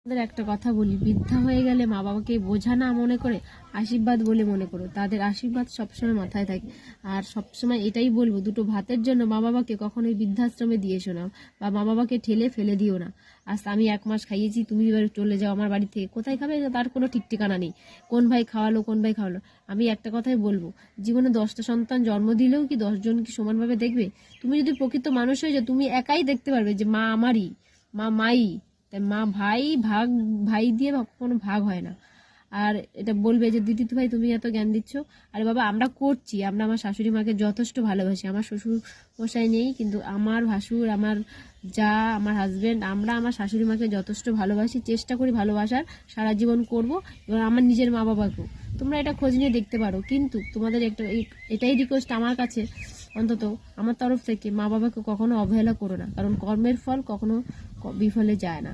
তাদের একটা কথা বলি, বৃদ্ধা হয়ে গেলে মা বাবাকে বোঝা না মনে করে আশীর্বাদ বলে মনে করো। তাদের আশীর্বাদ সবসময় মাথায় থাকে। আর সবসময় এটাই বলবো, দুটো ভাতের জন্য মা বাবাকে কখনোই বৃদ্ধাশ্রমে দিয়ে এসো না, বা মা বাবাকে ঠেলে ফেলে দিও না। আজ আমি 1 মাস খাইয়েছি, তুমি এবার চলে যাও আমার বাড়ি থেকে, কোথায় খাবে তার কোনো ঠিক ঠিকানা নেই। কোন ভাই খাওয়ালো, কোন ভাই খাওয়ালো। আমি একটা কথাই বলবো, জীবনে 10টা সন্তান জন্ম দিলেও কি 10জন কি সমানভাবে দেখবে? তুমি যদি প্রকৃত মানুষ হয়ে যাও, তুমি একাই দেখতে পারবে যে মা আমারই, মা মাই। তাই মা ভাই ভাগ, ভাই দিয়ে কখনো ভাগ হয় না। আর এটা বলবে যে দিদি ভাই তুমি এত জ্ঞান দিচ্ছ, আরে বাবা আমরা করছি। আমরা আমার শাশুড়ি মাকে যথেষ্ট ভালোবাসি। আমার শ্বশুর মশাই নেই, কিন্তু আমার ভাসুর, আমার যা, আমার হাজবেন্ড, আমরা আমার শাশুড়ি মাকে যথেষ্ট ভালোবাসি, চেষ্টা করি ভালোবাসার, সারা জীবন করব। এবং আমার নিজের মা বাবাকেও তোমরা এটা খোঁজ নিয়ে দেখতে পারো। কিন্তু তোমাদের একটা এটাই রিকোয়েস্ট আমার কাছে, অন্তত আমার তরফ থেকে, মা বাবাকে কখনো অবহেলা করো না, কারণ কর্মের ফল কখনো বিফলে যায় না।